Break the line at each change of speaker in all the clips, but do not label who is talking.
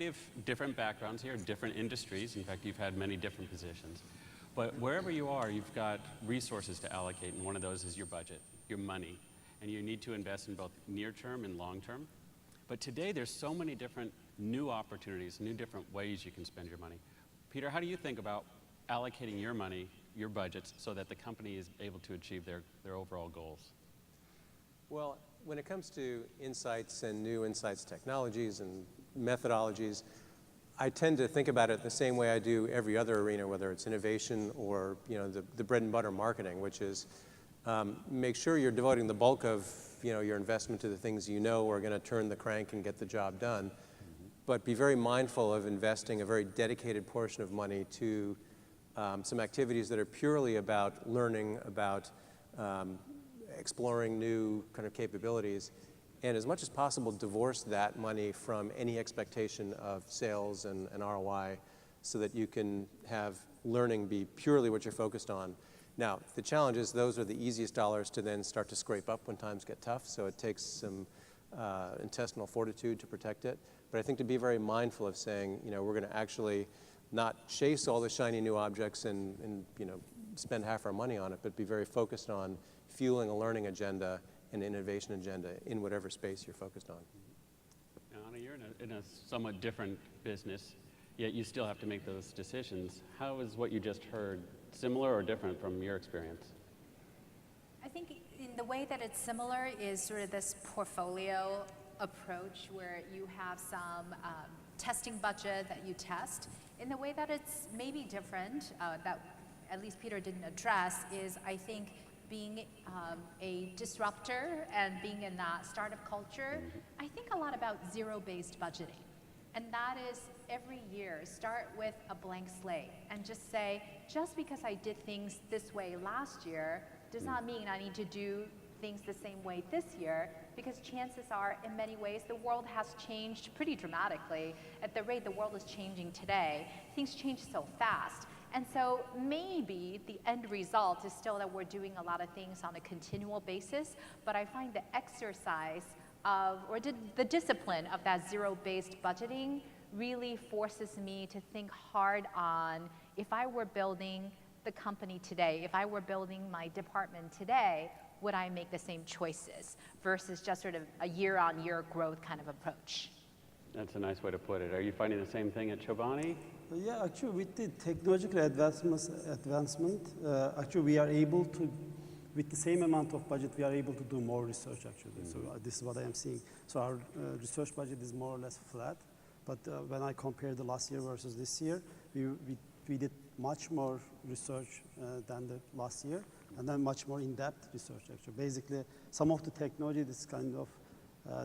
variety of different backgrounds here, different industries. In fact, you've had many different positions. But wherever you are, you've got resources to allocate, and one of those is your budget, your money. And you need to invest in both near-term and long-term. But today, there's so many different new opportunities, new different ways you can spend your money. Peter, how do you think about allocating your money, your budgets, so that the company is able to achieve their overall goals?
Well, when it comes to insights and new insights technologies and methodologies, I tend to think about it the same way I do every other arena, whether it's innovation or the bread and butter marketing, which is make sure you're devoting the bulk of your investment to the things you know are going to turn the crank and get the job done, but be very mindful of investing a very dedicated portion of money to some activities that are purely about learning, about exploring new kind of capabilities, and as much as possible divorce that money from any expectation of sales and ROI so that you can have learning be purely what you're focused on. Now, the challenge is those are the easiest dollars to then start to scrape up when times get tough, so it takes some intestinal fortitude to protect it. But I think to be very mindful of saying, we're going to actually not chase all the shiny new objects and spend half our money on it, but be very focused on fueling a learning agenda and innovation agenda in whatever space you're focused on.
Now, Anna, you're in a somewhat different business, yet you still have to make those decisions. How is what you just heard similar or different from your experience?
I think in the way that it's similar is sort of this portfolio approach where you have some testing budget that you test. In the way that it's maybe different, that at least Peter didn't address, is I think being a disruptor and being in that startup culture, I think a lot about zero-based budgeting. And that is every year, start with a blank slate and just say, just because I did things this way last year does not mean I need to do things the same way this year, because chances are, in many ways, the world has changed pretty dramatically. At the rate the world is changing today, things change so fast. And so maybe the end result is still that we're doing a lot of things on a continual basis, but I find the exercise of, or the discipline of that zero-based budgeting really forces me to think hard on, if I were building the company today, if I were building my department today, would I make the same choices versus just sort of a year-on-year growth kind of approach?
That's a nice way to put it. Are you finding the same thing at Chobani?
Yeah, actually, with the technological advancement, actually we are able to, with the same amount of budget, we are able to do more research actually. So this is what I am seeing. So our research budget is more or less flat, but when I compare the last year versus this year, we did much more research than the last year, and then much more in-depth research actually. Basically, some of the technology, this kind of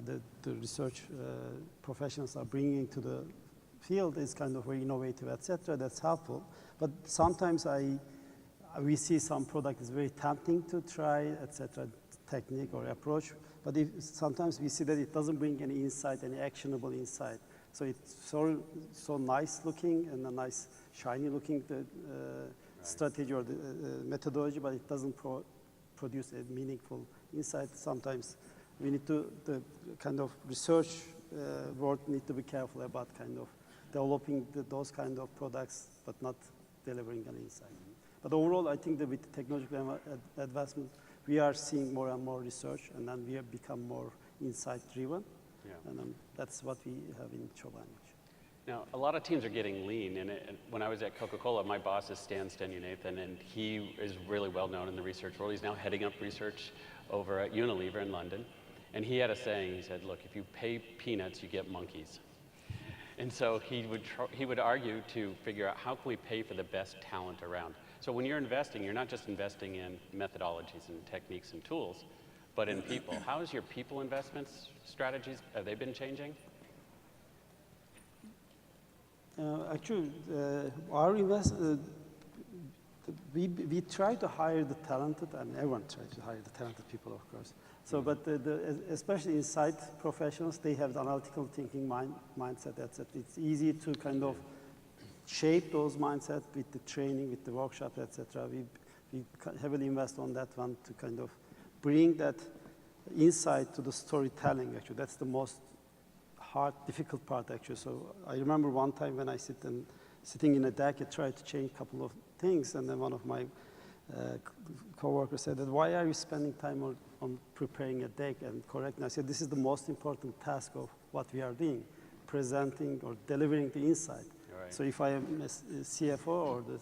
the research professionals are bringing to the field is kind of very innovative, etc. That's helpful. But sometimes we see some product is very tempting to try, etc. technique or approach. But sometimes we see that it doesn't bring any insight, any actionable insight. So it's so nice looking and a nice shiny looking strategy or the methodology, but it doesn't produce a meaningful insight. Sometimes we need to, the kind of research world need to be careful about kind of developing those kind of products, but not delivering an insight. But overall, I think that with technological advancement, we are seeing more and more research, and then we have become more insight-driven. Yeah. And that's what we have in Chobani.
Now, a lot of teams are getting lean, and when I was at Coca-Cola, my boss is Stan Stenunathan, and he is really well known in the research world. He's now heading up research over at Unilever in London, and he had a saying. He said, "Look, if you pay peanuts, you get monkeys." And so he would argue to figure out how can we pay for the best talent around. So when you're investing, you're not just investing in methodologies and techniques and tools, but in people. How is your people investments strategies? Have they been changing?
Actually, we try to hire the talented, and everyone tries to hire the talented people, of course. So, but especially inside professionals, they have the analytical thinking mindset. It's easy to kind of shape those mindsets with the training, with the workshop, etc. We heavily invest on that one to kind of bring that insight to the storytelling. Actually, that's the most difficult part actually. So I remember one time when I sitting in a deck, I tried to change a couple of things, and then one of my coworkers said that, why are you spending time on preparing a deck and correcting? I said, this is the most important task of what we are doing, presenting or delivering the insight.
Right.
So if I am a CFO or the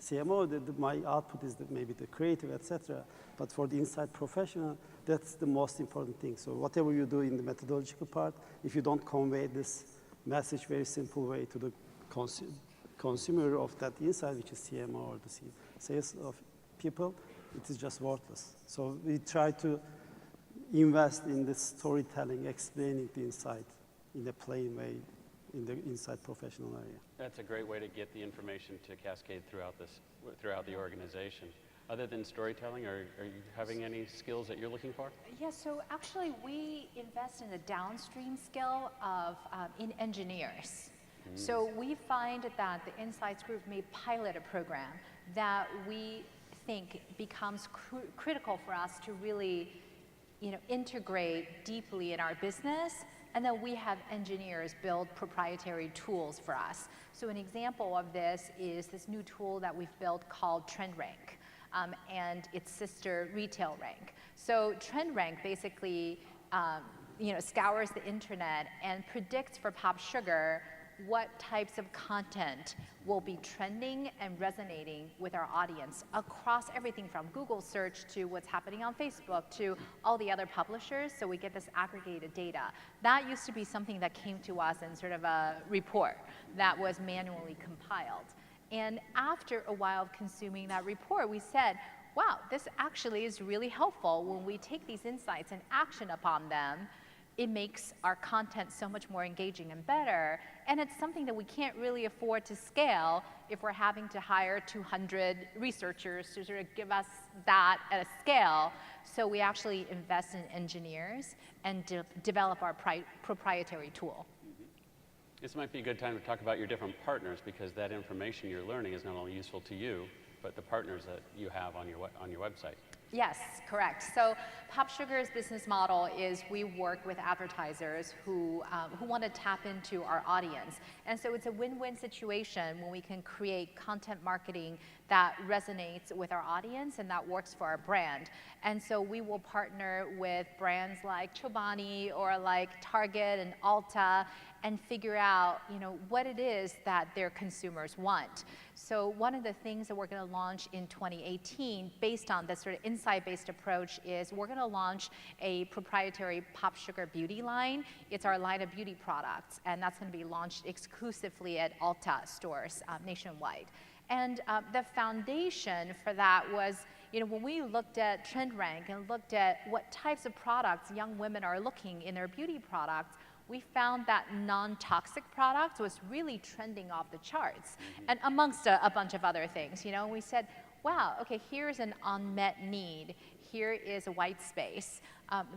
CMO, my output is maybe the creative, etc. But for the inside professional, that's the most important thing. So whatever you do in the methodological part, if you don't convey this message very simple way to the consumer of that insight, which is CMO or the sales of people, it is just worthless. So we try to invest in the storytelling, explaining the insight in a plain way in the inside professional area.
That's a great way to get the information to cascade throughout the organization. Other than storytelling, are you having any skills that you're looking for?
Yeah, so actually we invest in a downstream skill of in engineers. So we find that the Insights Group may pilot a program that we think becomes critical for us to really, integrate deeply in our business, and then we have engineers build proprietary tools for us. So an example of this is this new tool that we've built called Trend Rank, and its sister Retail Rank. So Trend Rank basically, scours the internet and predicts for Pop Sugar what types of content will be trending and resonating with our audience across everything from Google search to what's happening on Facebook to all the other publishers, so we get this aggregated data. That used to be something that came to us in sort of a report that was manually compiled. And after a while of consuming that report, we said, wow, this actually is really helpful. When we take these insights and action upon them, it makes our content so much more engaging and better. And it's something that we can't really afford to scale if we're having to hire 200 researchers to sort of give us that at a scale. So we actually invest in engineers and develop our proprietary tool.
This might be a good time to talk about your different partners, because that information you're learning is not only useful to you, but the partners that you have on your website.
Yes, correct. So Pop Sugar's business model is we work with advertisers who want to tap into our audience. And so it's a win-win situation when we can create content marketing that resonates with our audience and that works for our brand. And so we will partner with brands like Chobani or like Target and Ulta and figure out, what it is that their consumers want. So one of the things that we're going to launch in 2018, based on this sort of insight-based approach, is we're going to launch a proprietary Pop Sugar beauty line. It's our line of beauty products, and that's going to be launched exclusively at Ulta stores nationwide. And the foundation for that was, when we looked at Trend Rank and looked at what types of products young women are looking in their beauty products, we found that non-toxic products was really trending off the charts, and amongst a bunch of other things. We said, wow, okay, here's an unmet need. Here is a white space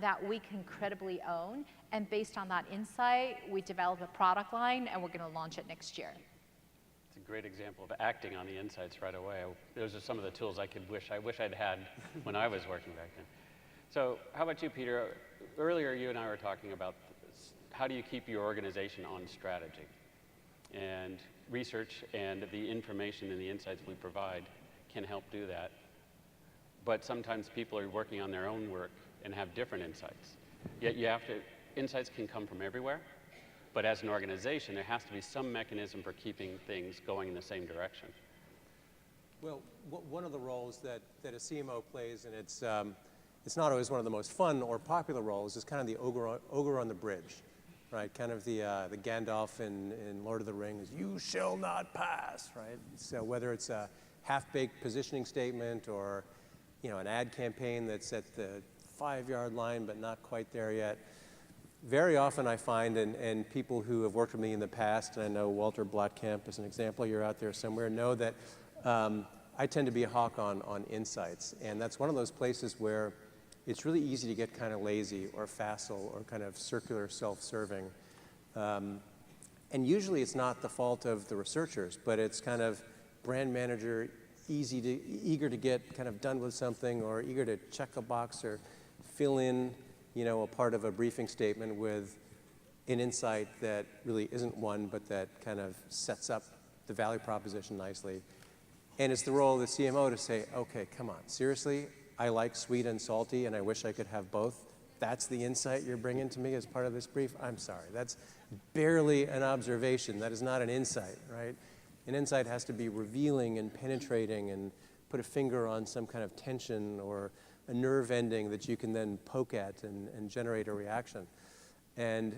that we can credibly own, and based on that insight, we developed a product line, and we're going to launch it next year.
It's a great example of acting on the insights right away. Those are some of the tools I wish I'd had when I was working back then. So how about you, Peter? Earlier, you and I were talking about how do you keep your organization on strategy? And research and the information and the insights we provide can help do that. But sometimes people are working on their own work and have different insights. Yet insights can come from everywhere, but as an organization, there has to be some mechanism for keeping things going in the same direction.
Well, one of the roles that a CMO plays, and it's not always one of the most fun or popular roles, is kind of the ogre on the bridge. Right, kind of the Gandalf in Lord of the Rings, you shall not pass, right? So whether it's a half-baked positioning statement or, an ad campaign that's at the 5-yard line but not quite there yet, very often I find, and people who have worked with me in the past, and I know Walter Blattkamp is an example, you're out there somewhere, know that I tend to be a hawk on insights, and that's one of those places where it's really easy to get kind of lazy or facile or kind of circular self-serving. And usually it's not the fault of the researchers, but it's kind of brand manager, eager to get kind of done with something, or eager to check a box or fill in, a part of a briefing statement with an insight that really isn't one, but that kind of sets up the value proposition nicely. And it's the role of the CMO to say, okay, come on, seriously, I like sweet and salty, and I wish I could have both. That's the insight you're bringing to me as part of this brief? I'm sorry, that's barely an observation. That is not an insight, right? An insight has to be revealing and penetrating and put a finger on some kind of tension or a nerve ending that you can then poke at and generate a reaction. And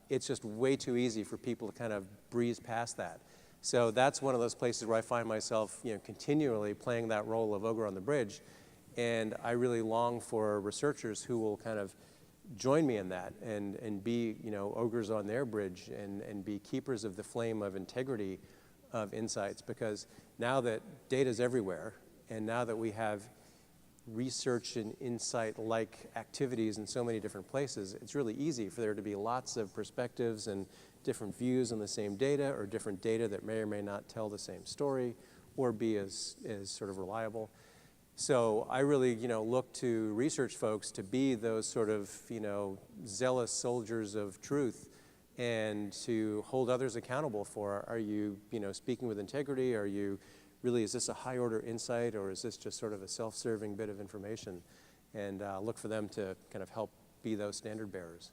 it's just way too easy for people to kind of breeze past that. So that's one of those places where I find myself, continually playing that role of ogre on the bridge. And I really long for researchers who will kind of join me in that and be, ogres on their bridge and be keepers of the flame of integrity of insights. Because now that data's everywhere, and now that we have research and insight-like activities in so many different places, it's really easy for there to be lots of perspectives and different views on the same data, or different data that may or may not tell the same story or be as sort of reliable. So I really, look to research folks to be those sort of, zealous soldiers of truth, and to hold others accountable for, are you, speaking with integrity? Are you really, is this a high order insight, or is this just sort of a self-serving bit of information? And look for them to kind of help be those standard bearers.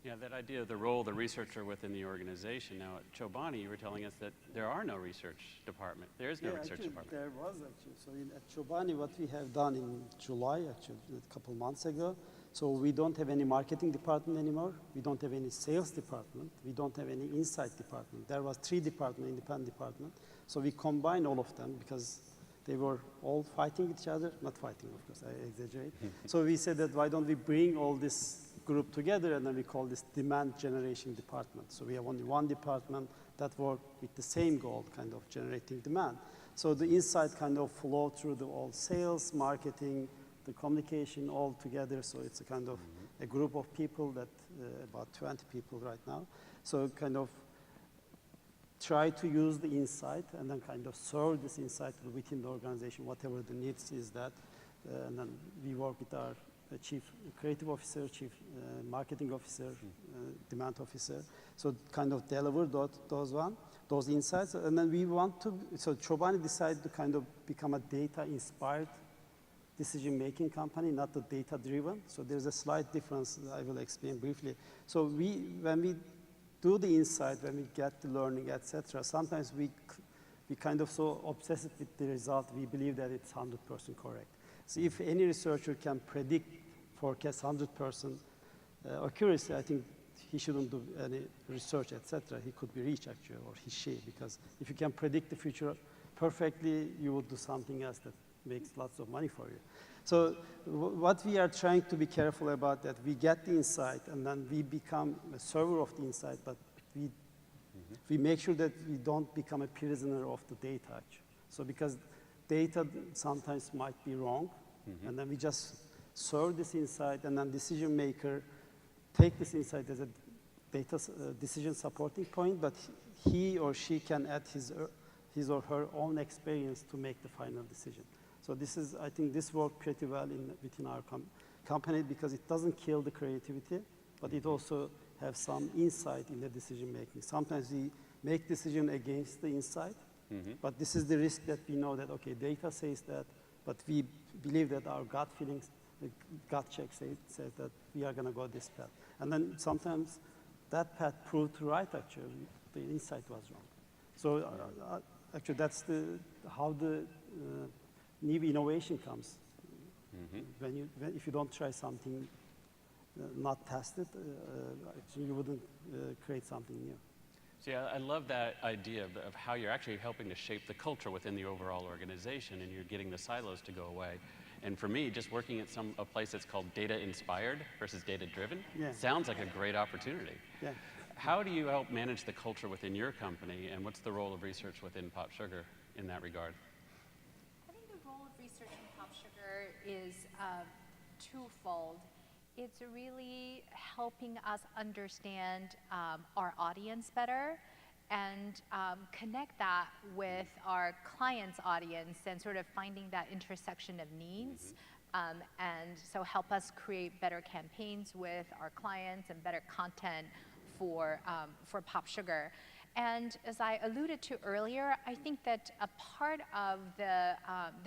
Yeah, that idea of the role of the researcher within the organization. Now, at Chobani, you were telling us that there are no research department. There is no research department.
There was actually. So at Chobani, what we have done in July, actually, a couple months ago, so we don't have any marketing department anymore. We don't have any sales department. We don't have any insight department. There was 3 departments, independent department. So we combined all of them because they were all fighting each other. Not fighting, of course, I exaggerate. So we said that why don't we bring all this group together, and then we call this demand generation department. So we have only one department that work with the same goal, kind of generating demand. So the insight kind of flow through the all sales, marketing, the communication all together. So it's a kind of a group of people that, about 20 people right now. So kind of try to use the insight and then kind of serve this insight within the organization, whatever the needs is that. And then we work with our chief creative officer, chief marketing officer, demand officer. So kind of deliver those insights. And then we want to, so Chobani decided to kind of become a data-inspired decision-making company, not the data-driven. So there's a slight difference that I will explain briefly. So when we do the insight, when we get the learning, etc., sometimes we kind of so obsessed with the result, we believe that it's 100% correct. So if any researcher can predict, forecast 100% accuracy, I think he shouldn't do any research, etc. He could be rich, actually, or she, because if you can predict the future perfectly, you would do something else that makes lots of money for you. So what we are trying to be careful about, that we get the insight, and then we become a server of the insight, but we make sure that we don't become a prisoner of the data, actually. So because data sometimes might be wrong, and then we just serve this insight, and then decision maker take this insight as a data decision supporting point, but he or she can add his or her own experience to make the final decision. So this is, I think this worked pretty well within our company, because it doesn't kill the creativity, but it also has some insight in the decision making. Sometimes we make decision against the insight, but this is the risk that we know that, okay, data says that, but we believe that our gut feelings, the gut check says that we are going to go this path. And then sometimes that path proved right, actually. The insight was wrong. So actually, that's how the new innovation comes. If you don't try something not tested, actually you wouldn't create something new.
See, I love that idea of how you're actually helping to shape the culture within the overall organization, and you're getting the silos to go away. And for me, just working at a place that's called data-inspired versus data-driven sounds like a great opportunity.
Yeah.
How do you help manage the culture within your company, and what's the role of research within Pop Sugar in that regard?
I think the role of research in Pop Sugar is twofold. It's really helping us understand our audience better and connect that with our client's audience, and sort of finding that intersection of needs And so help us create better campaigns with our clients and better content for Pop Sugar. And as I alluded to earlier, I think that a part of the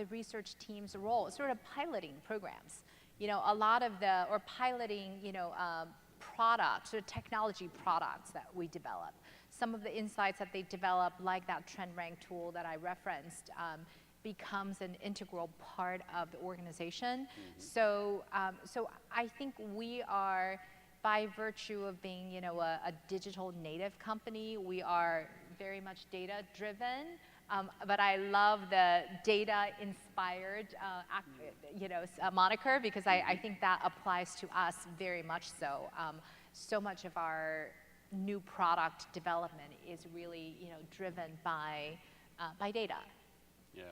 research team's role is sort of piloting programs. You know, a lot of or piloting, products or technology products that we develop. Some of the insights that they develop, like that trend rank tool that I referenced, becomes an integral part of the organization. So I think we are, by virtue of being, a digital native company, we are very much data driven. But I love the data-inspired, moniker, because I think that applies to us very much so. So much of our new product development is really, driven by data.
Yeah.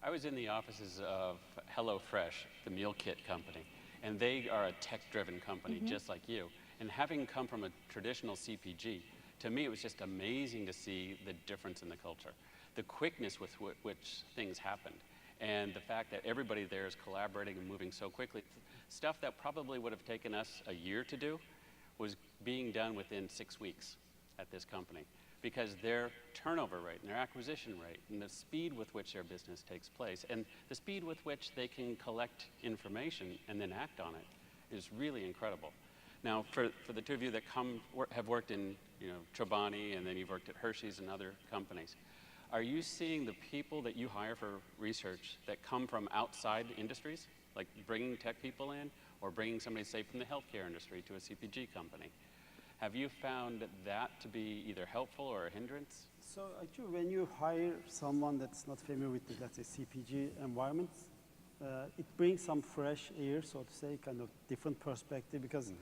I was in the offices of HelloFresh, the meal kit company, and they are a tech-driven company just like you. And having come from a traditional CPG, to me it was just amazing to see the difference in the culture. The quickness with which things happened, and the fact that everybody there is collaborating and moving so quickly. Stuff that probably would have taken us a year to do was being done within 6 weeks at this company, because their turnover rate and their acquisition rate and the speed with which their business takes place and the speed with which they can collect information and then act on it is really incredible. Now, for the two of you that have worked in Chobani, and then you've worked at Hershey's and other companies, are you seeing the people that you hire for research that come from outside industries, like bringing tech people in or bringing somebody, say, from the healthcare industry to a CPG company? Have you found that to be either helpful or a hindrance?
So actually, when you hire someone that's not familiar with the, let's say, CPG environment, it brings some fresh air, so to say, kind of different perspective, because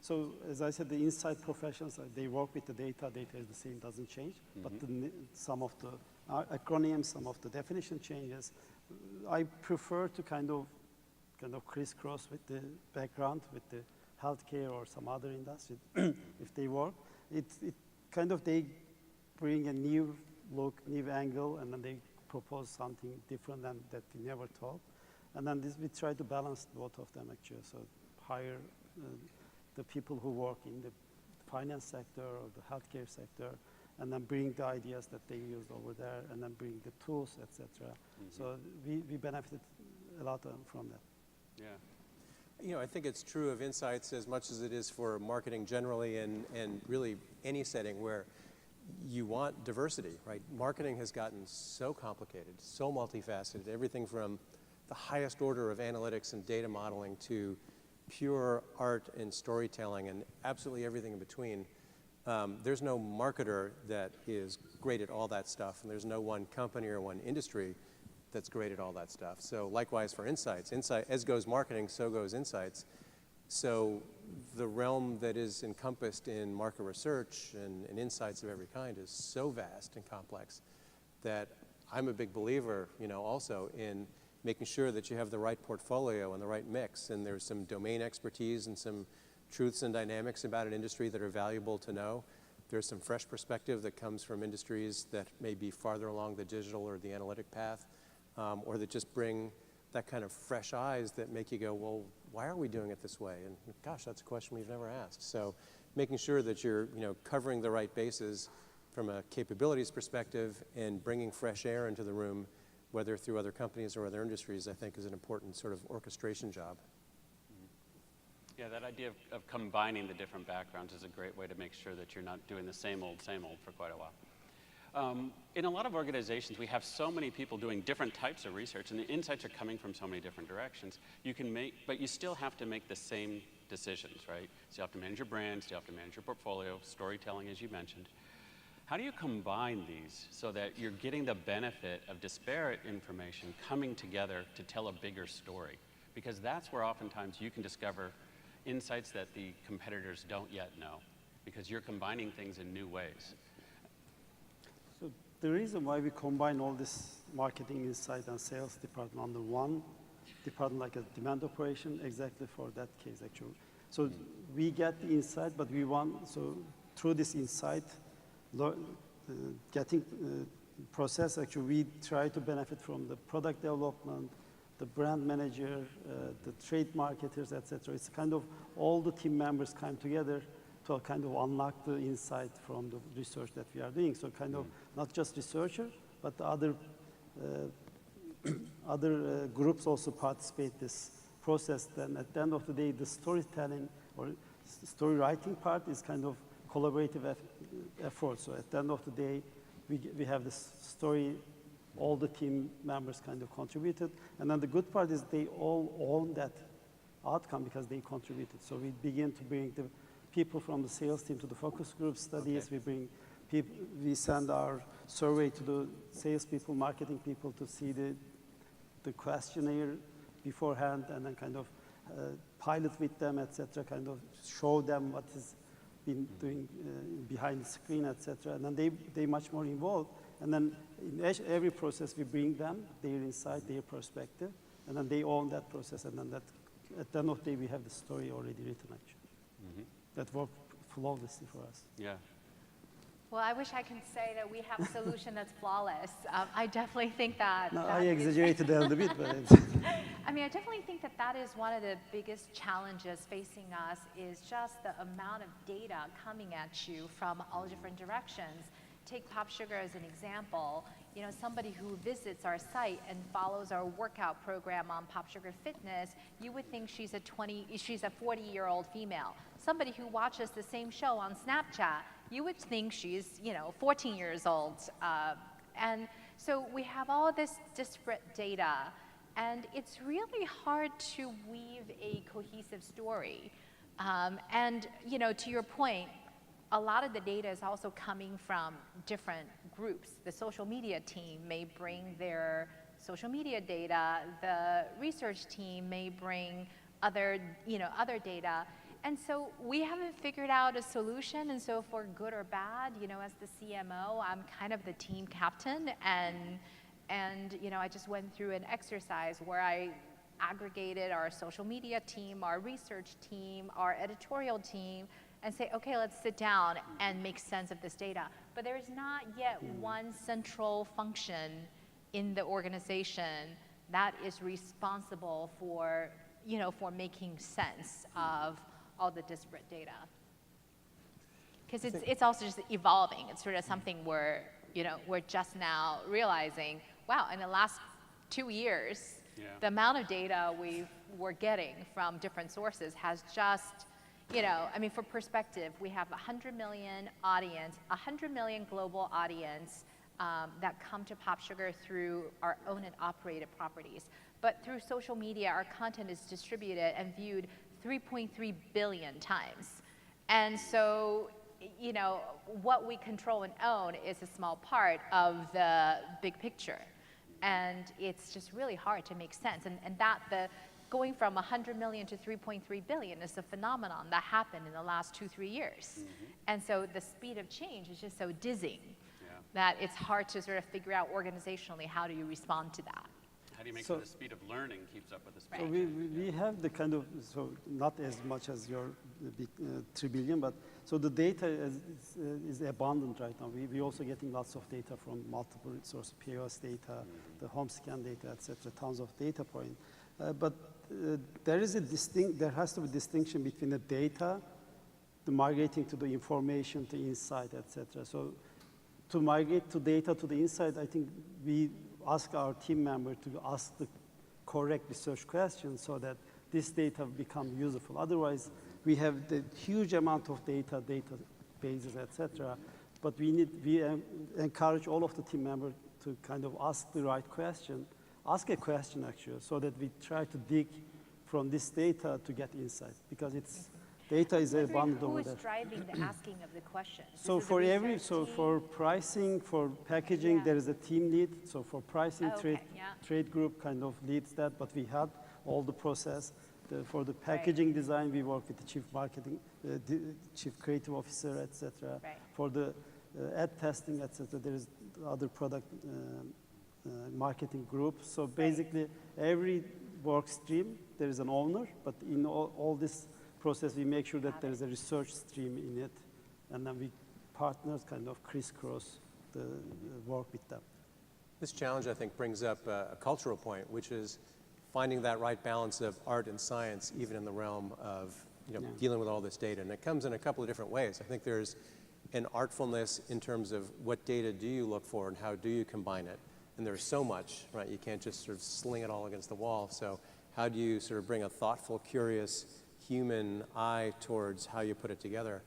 so as I said, the inside professionals, they work with the data. Data is the same, doesn't change, but some of the acronyms, some of the definition changes. I prefer to kind of crisscross with the background, with the healthcare or some other industry, if they work. It kind of, they bring a new look, new angle, and then they propose something different than that we never thought. And then we try to balance both of them, actually. So hire the people who work in the finance sector or the healthcare sector, and then bring the ideas that they used over there, and then bring the tools, etc. So we benefited a lot from that.
Yeah.
I think it's true of insights as much as it is for marketing generally, and really any setting where you want diversity, right? Marketing has gotten so complicated, so multifaceted, everything from the highest order of analytics and data modeling to pure art and storytelling and absolutely everything in between. There's no marketer that is great at all that stuff, and there's no one company or one industry that's great at all that stuff. So likewise for insights. As goes marketing, so goes insights. So the realm that is encompassed in market research and insights of every kind is so vast and complex that I'm a big believer, also in making sure that you have the right portfolio and the right mix, and there's some domain expertise and some truths and dynamics about an industry that are valuable to know. There's some fresh perspective that comes from industries that may be farther along the digital or the analytic path, or that just bring that kind of fresh eyes that make you go, well, why are we doing it this way? And gosh, that's a question we've never asked. So making sure that you're covering the right bases from a capabilities perspective and bringing fresh air into the room, whether through other companies or other industries, I think is an important sort of orchestration job.
Yeah, that idea of combining the different backgrounds is a great way to make sure that you're not doing the same old for quite a while. In a lot of organizations, we have so many people doing different types of research, and the insights are coming from so many different directions. But you still have to make the same decisions, right? So you have to manage your brand, you have to manage your portfolio, storytelling, as you mentioned. How do you combine these so that you're getting the benefit of disparate information coming together to tell a bigger story? Because that's where oftentimes you can discover insights that the competitors don't yet know, because you're combining things in new ways.
So the reason why we combine all this marketing, insight, and sales department under one department, like a demand operation, exactly for that case, actually. So we get the insight, but we want, so through this insight, getting process, actually, we try to benefit from the product development, the brand manager, the trade marketers, etc. It's kind of all the team members come together to kind of unlock the insight from the research that we are doing. So kind of not just researcher, but the other groups also participate this process. Then at the end of the day, the storytelling or story writing part is kind of collaborative effort. So at the end of the day, we have this story, all the team members kind of contributed. And then the good part is they all own that outcome because they contributed. So we begin to bring the people from the sales team to the focus group studies. Okay. We bring people, we send our survey to the salespeople, marketing people to see the questionnaire beforehand and then kind of pilot with them, etc., kind of show them what is been doing behind the screen, etc. And then they much more involved. And then in every process, we bring them their insight, their perspective, and then they own that process. And then at the end of the day, we have the story already written, actually. That worked flawlessly for us.
Yeah.
Well, I wish I could say that we have a solution that's flawless. I definitely think that.
No, I exaggerated a little bit, but
I mean, I definitely think that is one of the biggest challenges facing us is just the amount of data coming at you from all different directions. Take Pop Sugar as an example. You know, somebody who visits our site and follows our workout program on Pop Sugar Fitness, you would think she's a 40-year-old female. Somebody who watches the same show on Snapchat, you would think she's, 14 years old. And so we have all this disparate data, and it's really hard to weave a cohesive story. And, to your point, a lot of the data is also coming from different groups. The social media team may bring their social media data. The research team may bring other data. And so we haven't figured out a solution. And so for good or bad, as the CMO, I'm kind of the team captain. And I just went through an exercise where I aggregated our social media team, our research team, our editorial team, and say, okay, let's sit down and make sense of this data. But there is not yet one central function in the organization that is responsible for making sense of all the disparate data. Because it's also just evolving. It's sort of something we're just now realizing, wow, in the last 2 years, the amount of data we're getting from different sources has just, for perspective, we have 100 million audience, 100 million global audience that come to Pop Sugar through our owned and operated properties. But through social media, our content is distributed and viewed 3.3 billion times. And so, what we control and own is a small part of the big picture. And it's just really hard to make sense. And going from 100 million to 3.3 billion is a phenomenon that happened in the last 2-3 years. And so the speed of change is just so dizzying that it's hard to sort of figure out organizationally how do you respond to that.
How do you make sure the speed of learning keeps up with the speed?
So we have the kind of, so not as much as your big 3 billion, but so the data is abundant right now. We're also getting lots of data from multiple sources, POS data, the home scan data, etc., tons of data points. But there has to be a distinction between the data, the migrating to the information, to insight, etc. So to migrate to data to the insight, I think we ask our team member to ask the correct research questions so that this data become useful. Otherwise, we have the huge amount of databases, etc. But we encourage all of the team members to kind of ask the right question, ask a question actually, so that we try to dig from this data to get insight, because data is abundant over there.
Who is driving the asking of the questions?
So for pricing, for packaging, there is a team lead. So for pricing, trade group kind of leads that, but we had all the process. For the packaging design, we work with the chief marketing, chief creative officer, etc.
Right.
For the ad testing, etc., there is other product marketing group. So basically, every work stream, there is an owner, but in all this process, we make sure that there is a research stream in it, and then we partners kind of crisscross the work with them.
This challenge, I think, brings up a cultural point, which is finding that right balance of art and science, even in the realm of dealing with all this data. And it comes in a couple of different ways. I think there's an artfulness in terms of what data do you look for and how do you combine it. And there's so much, right? You can't just sort of sling it all against the wall. So how do you sort of bring a thoughtful, curious human eye towards how you put it together?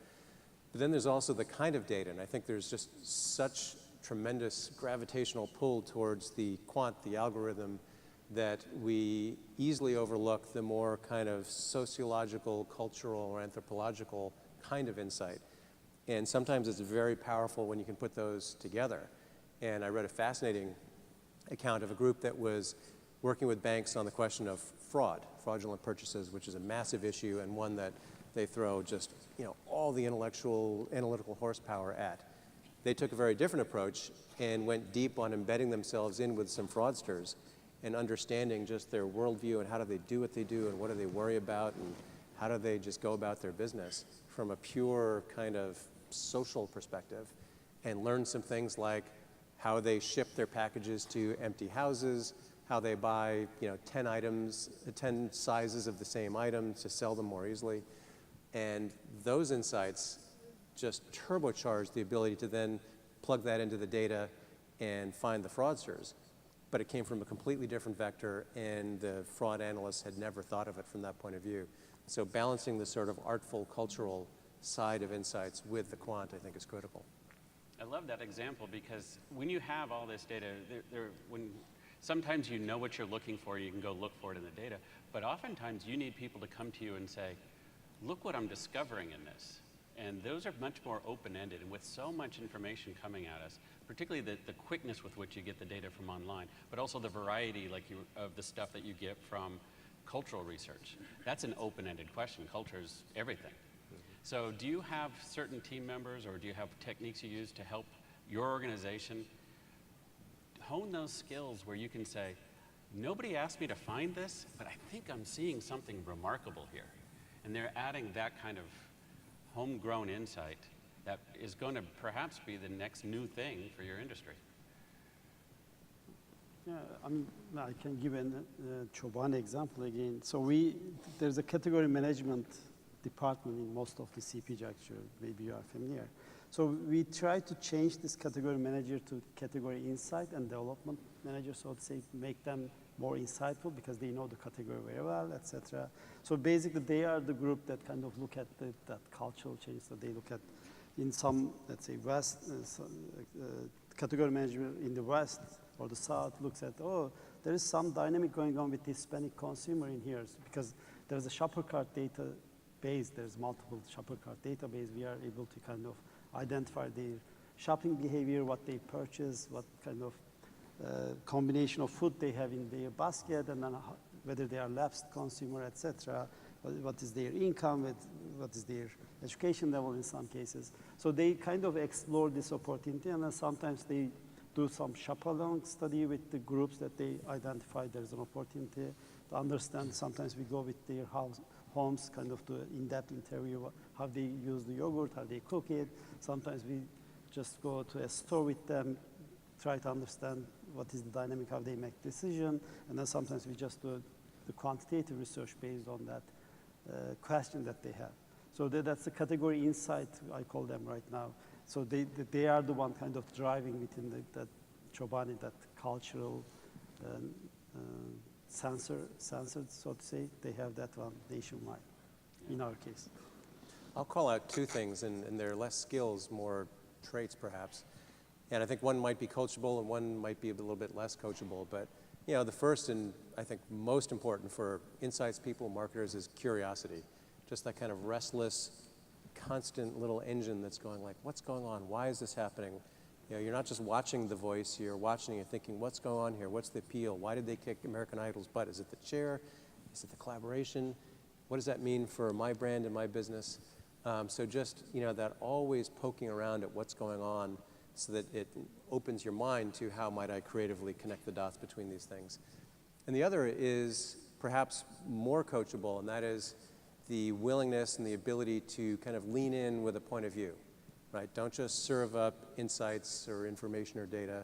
But then there's also the kind of data, and I think there's just such tremendous gravitational pull towards the quant, the algorithm, that we easily overlook the more kind of sociological, cultural, or anthropological kind of insight. And sometimes it's very powerful when you can put those together. And I read a fascinating account of a group that was working with banks on the question of fraudulent purchases, which is a massive issue and one that they throw just all the analytical horsepower at. They took a very different approach and went deep on embedding themselves in with some fraudsters and understanding just their worldview and how do they do what they do and what do they worry about and how do they just go about their business from a pure kind of social perspective, and learn some things like how they ship their packages to empty houses, how they buy 10 items, 10 sizes of the same item to sell them more easily. And those insights just turbocharge the ability to then plug that into the data and find the fraudsters. But it came from a completely different vector, and the fraud analysts had never thought of it from that point of view. So balancing the sort of artful, cultural side of insights with the quant, I think, is critical.
I love that example because when you have all this data, when sometimes you know what you're looking for, you can go look for it in the data, but oftentimes you need people to come to you and say, look what I'm discovering in this. And those are much more open-ended, and with so much information coming at us, particularly the quickness with which you get the data from online, but also the variety of the stuff that you get from cultural research. That's an open-ended question. Culture is everything. So do you have certain team members or do you have techniques you use to help your organization hone those skills where you can say, nobody asked me to find this, but I think I'm seeing something remarkable here. And they're adding that kind of homegrown insight that is going to perhaps be the next new thing for your industry.
Yeah, I mean, I can give a Chobani example again. So there's a category management department in most of the CPG, actually, maybe you are familiar. So we try to change this category manager to category insight and development manager, so to say, make them more insightful because they know the category very well, etc. So basically, they are the group that kind of look at that cultural change. So they look at, in some, let's say, category management in the West or the South looks at, oh, there is some dynamic going on with the Hispanic consumer in here because there's a shopper cart database, there's multiple shopper cart database. We are able to kind of identify their shopping behavior, what they purchase, what kind of combination of food they have in their basket, and then whether they are lapsed consumer, etc. What is their income, what is their education level in some cases. So they kind of explore this opportunity, and then sometimes they do some shop-along study with the groups that they identify there's an opportunity to understand. Sometimes we go with their homes, kind of do an in-depth interview, how they use the yogurt, how they cook it. Sometimes we just go to a store with them, try to understand what is the dynamic, how they make decision, and then sometimes we just do the quantitative research based on that question that they have. So that's the category insight, I call them right now. So they are the one kind of driving within that Chobani, that cultural censored, so to say. They have that one nationwide, in our case.
I'll call out two things, and they're less skills, more traits perhaps. And I think one might be coachable and one might be a little bit less coachable. But the first and I think most important for insights people, marketers, is curiosity. Just that kind of restless, constant little engine that's going like, what's going on? Why is this happening? You're not just watching The Voice, you're watching and thinking, what's going on here? What's the appeal? Why did they kick American Idol's butt? Is it the chair? Is it the collaboration? What does that mean for my brand and my business? So just, that always poking around at what's going on so that it opens your mind to how might I creatively connect the dots between these things. And the other is perhaps more coachable, and that is the willingness and the ability to kind of lean in with a point of view, right? Don't just serve up insights or information or data,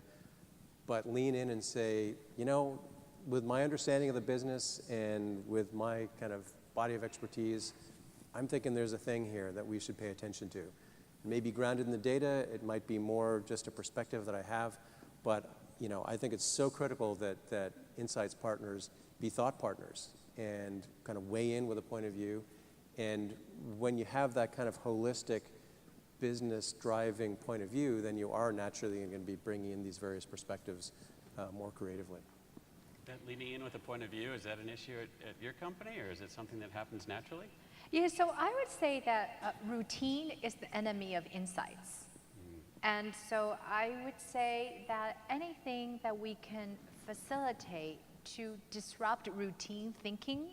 but lean in and say, with my understanding of the business and with my kind of body of expertise, I'm thinking there's a thing here that we should pay attention to. It may be grounded in the data, it might be more just a perspective that I have, but I think it's so critical that Insights partners be thought partners and kind of weigh in with a point of view. And when you have that kind of holistic business driving point of view, then you are naturally going to be bringing in these various perspectives more creatively.
That leaning in with a point of view, is that an issue at your company, or is it something that happens naturally?
Yeah, so I would say that routine is the enemy of insights. And so I would say that anything that we can facilitate to disrupt routine thinking,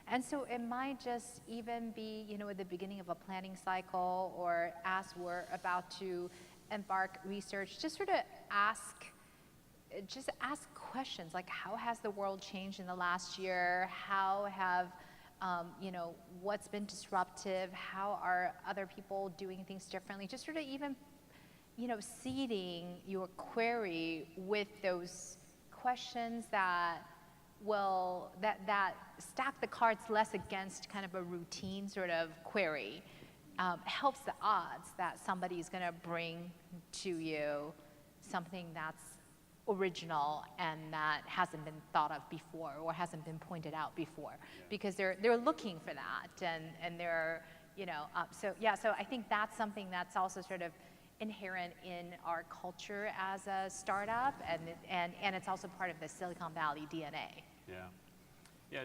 and so it might just even be, at the beginning of a planning cycle, or as we're about to embark research, just sort of ask questions like, how has the world changed in the last year? How have, what's been disruptive? How are other people doing things differently? Just sort of even, seeding your query with those questions that stack the cards less against kind of a routine sort of query, helps the odds that somebody's going to bring to you something that's original and that hasn't been thought of before or hasn't been pointed out before, because they're looking for that, and they're, so I think that's something that's also sort of inherent in our culture as a startup, and it's also part of the Silicon Valley DNA.
Yeah,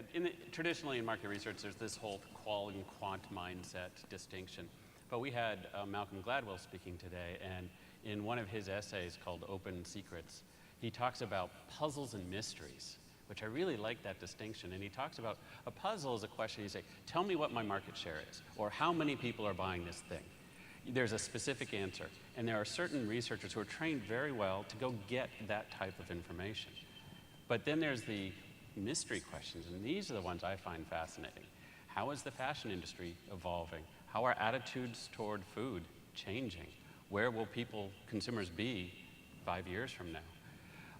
traditionally in market research, there's this whole qual and quant mindset distinction. But we had Malcolm Gladwell speaking today, and in one of his essays called Open Secrets, he talks about puzzles and mysteries, which I really like that distinction. And he talks about a puzzle is a question, you say, tell me what my market share is, or how many people are buying this thing. There's a specific answer, and there are certain researchers who are trained very well to go get that type of information. But then there's the mystery questions, and these are the ones I find fascinating. How is the fashion industry evolving? How are attitudes toward food changing? Where will consumers be 5 years from now?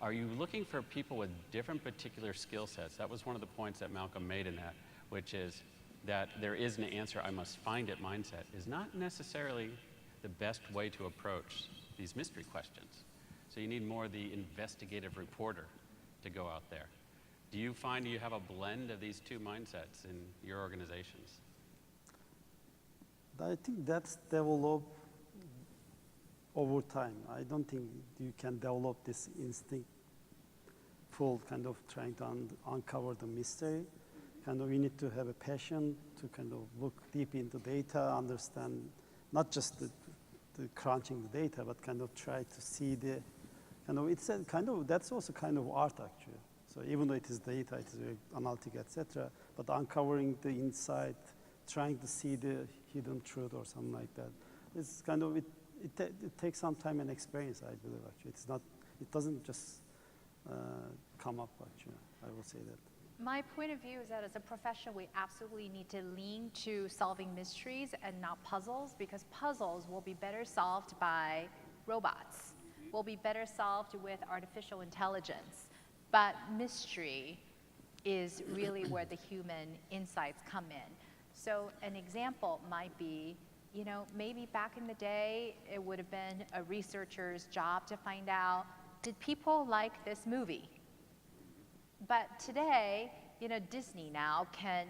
Are you looking for people with different particular skill sets? That was one of the points that Malcolm made in that, which is that there is an answer, I must find it mindset, is not necessarily the best way to approach these mystery questions. So you need more the investigative reporter to go out there. Do you find you have a blend of these two mindsets in your organizations?
I think that's developed over time. I don't think you can develop this instinctful kind of trying to uncover the mystery. Kind of you need to have a passion to kind of look deep into data, understand not just the crunching the data, but kind of try to see the kind of, it's a kind of, that's also kind of art actually. So even though it is data, it is very analytic, etc., but uncovering the insight, trying to see the hidden truth or something like that, it's kind of, it takes some time and experience, I believe actually. It's not, it doesn't just come up actually, I will say that.
My point of view is that as a profession, we absolutely need to lean to solving mysteries and not puzzles, because puzzles will be better solved by robots, will be better solved with artificial intelligence. But mystery is really where the human insights come in. So an example might be, maybe back in the day, it would have been a researcher's job to find out, did people like this movie? But today, Disney now can,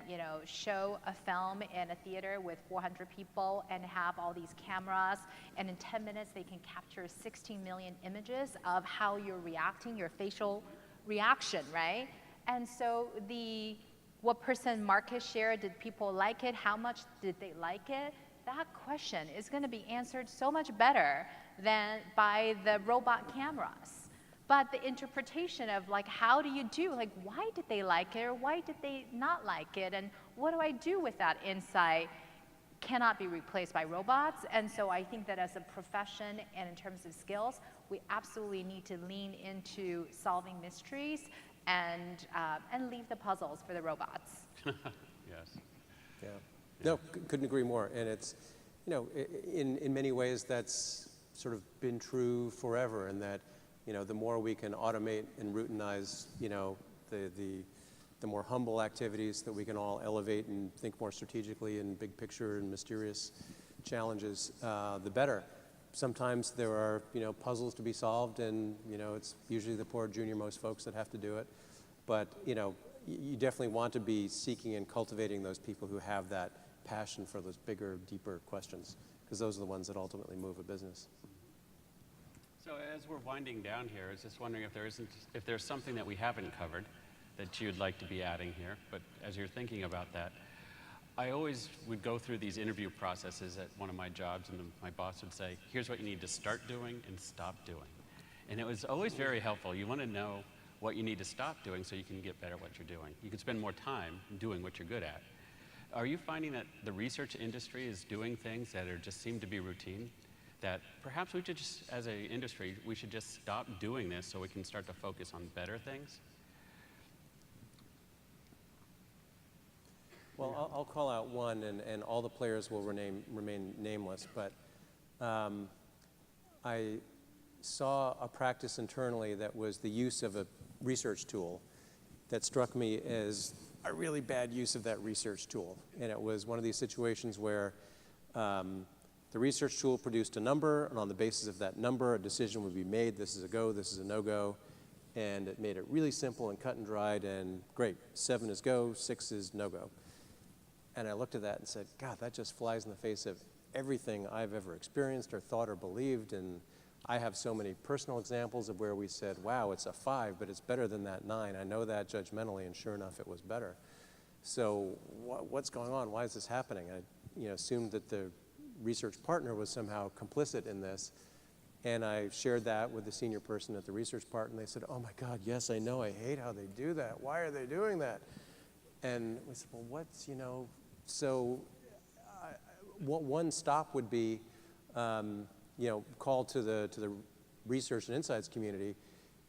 show a film in a theater with 400 people and have all these cameras, and in 10 minutes they can capture 16 million images of how you're reacting, your facial reaction, right? And so what percent market share did people like it? How much did they like it? That question is going to be answered so much better than by the robot cameras. But the interpretation of how do you do, why did they like it or why did they not like it, and what do I do with that insight, cannot be replaced by robots. And so I think that as a profession and in terms of skills, we absolutely need to lean into solving mysteries and leave the puzzles for the robots.
Yes.
Yeah. No, couldn't agree more. And it's, in many ways that's sort of been true forever, and that, the more we can automate and routinize, the more humble activities that we can all elevate and think more strategically and big picture and mysterious challenges, the better. Sometimes there are, puzzles to be solved, and, it's usually the poor junior-most folks that have to do it. But, you definitely want to be seeking and cultivating those people who have that passion for those bigger, deeper questions, because those are the ones that ultimately move a business.
So as we're winding down here, I was just wondering if there's something that we haven't covered that you'd like to be adding here. But as you're thinking about that, I always would go through these interview processes at one of my jobs, and my boss would say, here's what you need to start doing and stop doing. And it was always very helpful. You want to know what you need to stop doing so you can get better at what you're doing. You can spend more time doing what you're good at. Are you finding that the research industry is doing things that just seem to be routine, that perhaps we should just, as an industry, we should just stop doing this so we can start to focus on better things?
Well, I'll call out one, and all the players will remain nameless, but I saw a practice internally that was the use of a research tool that struck me as a really bad use of that research tool. And it was one of these situations where the research tool produced a number, and on the basis of that number, a decision would be made. This is a go, this is a no-go. And it made it really simple and cut and dried, and great, 7 is go, 6 is no-go. And I looked at that and said, God, that just flies in the face of everything I've ever experienced or thought or believed. And I have so many personal examples of where we said, wow, it's a 5, but it's better than that 9. I know that judgmentally, and sure enough, it was better. So what's going on? Why is this happening? I assumed that the research partner was somehow complicit in this. And I shared that with the senior person at the research part, and they said, oh my God, yes, I know, I hate how they do that. Why are they doing that? And we said, well, what's, so what one stop would be, called to the research and insights community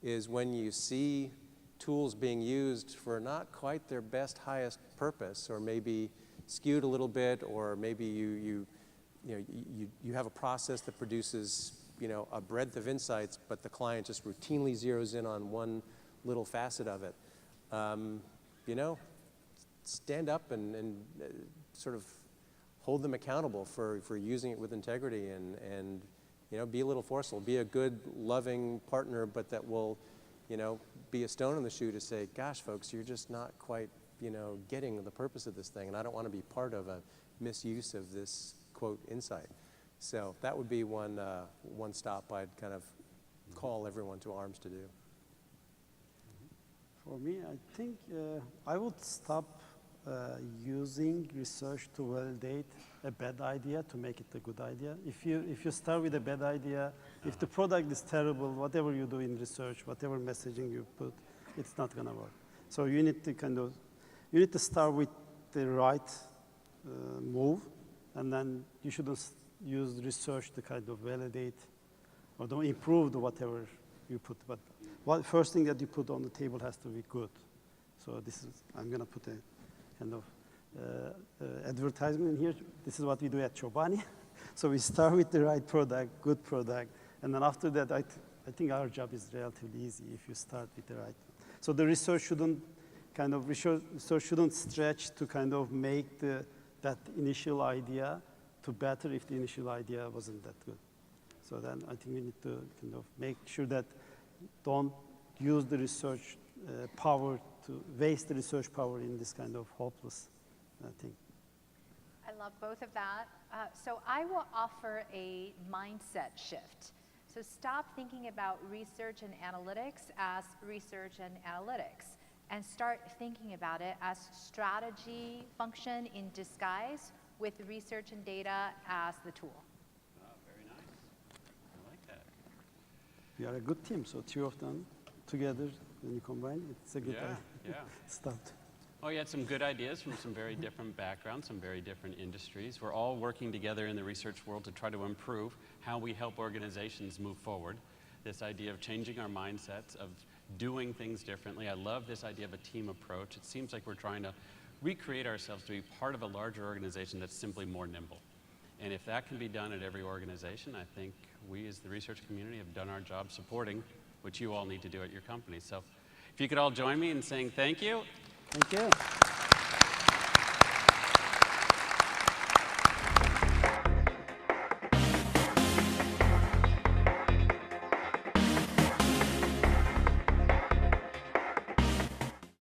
is when you see tools being used for not quite their best, highest purpose, or maybe skewed a little bit, or maybe you have a process that produces a breadth of insights, but the client just routinely zeroes in on one little facet of it. Stand up and sort of hold them accountable for using it with integrity, and be a little forceful. Be a good, loving partner, but that will, be a stone in the shoe to say, gosh, folks, you're just not quite, getting the purpose of this thing, and I don't want to be part of a misuse of this, quote, insight. So that would be one stop I'd kind of call everyone to arms to do.
For me, I think I would stop using research to validate a bad idea to make it a good idea. If you start with a bad idea, if the product is terrible, whatever you do in research, whatever messaging you put, it's not going to work. So you need to start with the right move, and then you shouldn't use research to kind of validate or to improve whatever you put. But first thing that you put on the table has to be good. So I'm going to put a kind of advertisement in here. This is what we do at Chobani. So we start with the right product, good product, and then after that, I think our job is relatively easy if you start with the right. So the research shouldn't stretch to kind of make that initial idea to better if the initial idea wasn't that good. So then I think we need to kind of make sure that don't use the research power to waste the research power in this kind of hopeless thing.
I love both of that. So I will offer a mindset shift. So stop thinking about research and analytics as research and analytics, and start thinking about it as strategy function in disguise with research and data as the tool.
Very nice. I like that.
We are a good team, so 2 of them together, when you combine, it's a good start.
Oh, you had some good ideas from some very different backgrounds, some very different industries. We're all working together in the research world to try to improve how we help organizations move forward. This idea of changing our mindsets, of doing things differently. I love this idea of a team approach. It seems like we're trying to recreate ourselves to be part of a larger organization that's simply more nimble. And if that can be done at every organization, I think we as the research community have done our job supporting what you all need to do at your company. So If you could all join me in saying thank you.
Thank you.